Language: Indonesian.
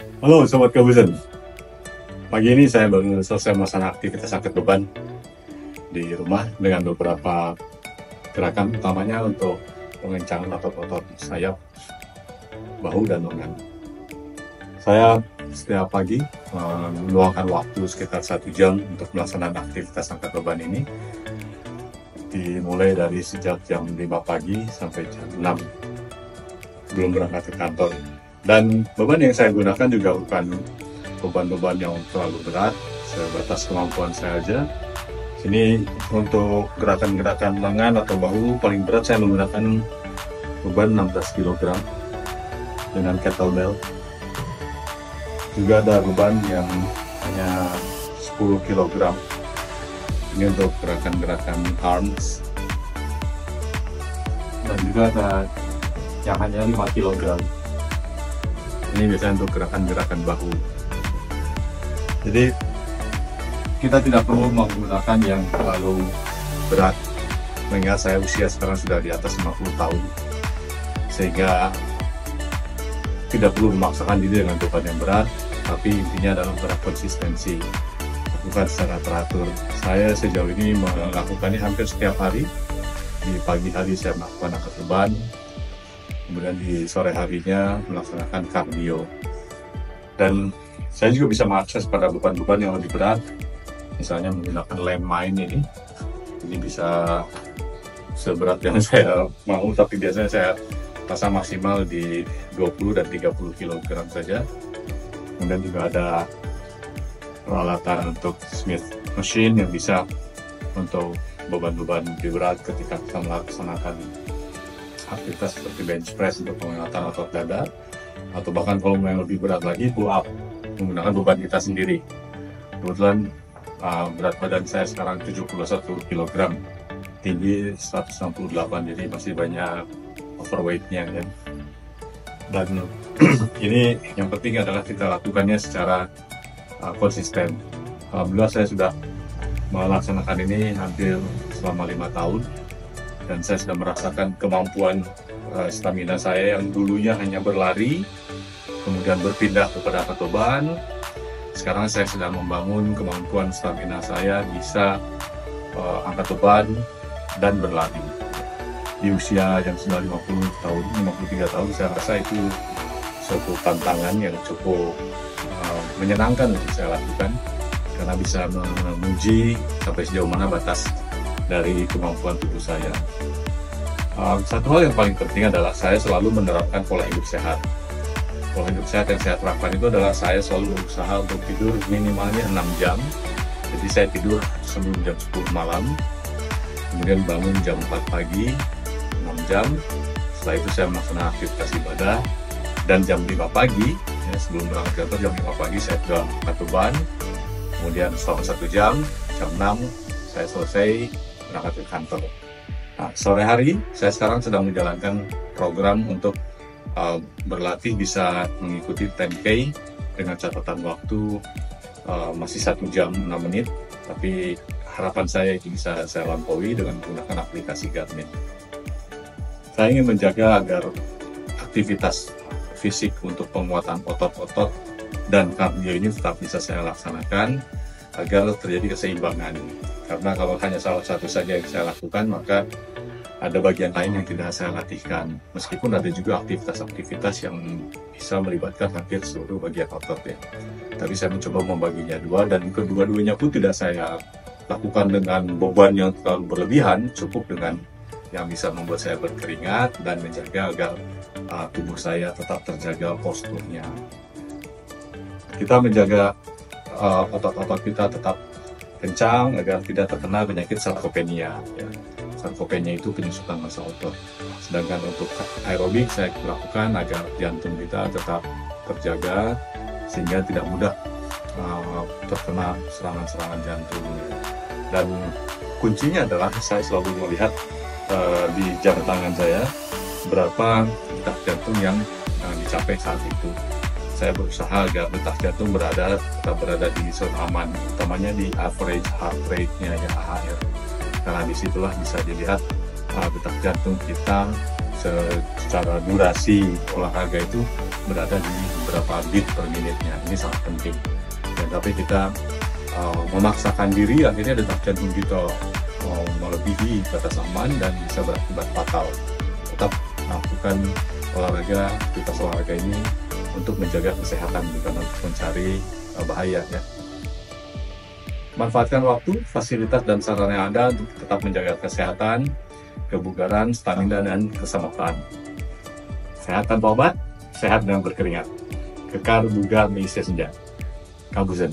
Halo Sobat Kabuzen, pagi ini saya baru selesai melaksanakan aktivitas angkat beban di rumah dengan beberapa gerakan, utamanya untuk pengencangan otot-otot sayap, bahu, dan lengan. Saya setiap pagi meluangkan waktu sekitar 1 jam untuk melaksanakan aktivitas angkat beban ini, dimulai dari sejak jam 5 pagi sampai jam 6 belum berangkat ke kantor. Dan beban yang saya gunakan juga bukan beban-beban yang terlalu berat, sebatas kemampuan saya aja. Sini untuk gerakan-gerakan lengan atau bahu paling berat saya menggunakan beban 16 kg dengan kettlebell. Juga ada beban yang hanya 10 kg. Ini untuk gerakan-gerakan arms. Dan juga ada yang hanya 5 kg. Ini biasanya untuk gerakan-gerakan bahu. Jadi kita tidak perlu menggunakan yang terlalu berat, mengingat saya usia sekarang sudah di atas 50 tahun, sehingga tidak perlu memaksakan diri dengan beban yang berat, tapi intinya adalah berkonsistensi, lakukan secara teratur. Saya sejauh ini melakukannya hampir setiap hari. Di pagi hari saya melakukan angkat beban, kemudian di sore harinya melaksanakan kardio. Dan saya juga bisa mengakses pada beban-beban yang lebih berat, misalnya menggunakan landmine ini bisa seberat yang saya mau, tapi biasanya saya pasang maksimal di 20 dan 30 kg saja. Kemudian juga ada peralatan untuk Smith machine yang bisa untuk beban-beban lebih berat ketika kita melaksanakan aktivitas seperti bench press untuk pengangkatan otot dada, atau bahkan kalau yang lebih berat lagi pull up menggunakan beban kita sendiri. Kebetulan berat badan saya sekarang 71 kg, tinggi 168, jadi masih banyak overweightnya kan. Dan ini yang penting adalah kita lakukannya secara konsisten. Alhamdulillah saya sudah melaksanakan ini hampir selama 5 tahun. Dan saya sudah merasakan kemampuan stamina saya yang dulunya hanya berlari, kemudian berpindah kepada angkat beban. Sekarang saya sedang membangun kemampuan stamina saya bisa angkat beban dan berlari. Di usia yang sudah 50 tahun, 53 tahun, saya rasa itu suatu tantangan yang cukup menyenangkan untuk saya lakukan, karena bisa menguji sampai sejauh mana batas dari kemampuan tubuh saya. Satu hal yang paling penting adalah saya selalu menerapkan pola hidup sehat. Pola hidup sehat yang saya terapkan itu adalah saya selalu berusaha untuk tidur minimalnya 6 jam. Jadi saya tidur sebelum jam 10 malam, kemudian bangun jam 4 pagi, 6 jam. Setelah itu saya melaksanakan aktivitas ibadah, dan jam 5 pagi, sebelum berangkat kantor jam 5 pagi saya sudah angkat beban. Kemudian selama 1 jam, jam 6 saya selesai berangkat ke kantor. Nah, sore hari saya sekarang sedang menjalankan program untuk berlatih bisa mengikuti 10K dengan catatan waktu masih 1 jam 6 menit, tapi harapan saya itu bisa saya lampaui dengan menggunakan aplikasi Garmin. Saya ingin menjaga agar aktivitas fisik untuk penguatan otot-otot dan kardio ini tetap bisa saya laksanakan agar terjadi keseimbangan. Karena kalau hanya salah satu saja yang saya lakukan, maka ada bagian lain yang tidak saya latihkan. Meskipun ada juga aktivitas-aktivitas yang bisa melibatkan hampir seluruh bagian otot ya. Tapi saya mencoba membaginya dua, dan kedua-duanya pun tidak saya lakukan dengan beban yang terlalu berlebihan, cukup dengan yang bisa membuat saya berkeringat dan menjaga agar tubuh saya tetap terjaga posturnya. Kita menjaga otot-otot kita tetap kencang agar tidak terkena penyakit sarkopenia. Ya. Sarkopenia itu penyusutan massa otot. Sedangkan untuk aerobik saya lakukan agar jantung kita tetap terjaga sehingga tidak mudah terkena serangan-serangan jantung. Dan kuncinya adalah saya selalu melihat di jam tangan saya berapa detak jantung yang dicapai saat itu. Saya berusaha agar detak jantung tetap berada di zona aman, utamanya di average heart rate-nya ya, AHR. Karena disitulah bisa dilihat detak jantung kita secara durasi olahraga itu berada di beberapa beat per menitnya. Ini sangat penting. Dan tapi kita memaksakan diri, akhirnya detak jantung kita melebihi batas aman dan bisa berakibat fatal. Tetap lakukan olahraga, aktivitas olahraga ini untuk menjaga kesehatan, bukan untuk mencari bahaya ya. Manfaatkan waktu, fasilitas, dan sarana yang ada untuk tetap menjaga kesehatan, kebugaran, stamina, dan keselamatan. Sehat tanpa obat, sehat dengan berkeringat. Kekar, bugar, mengisi senja. Kabuzen.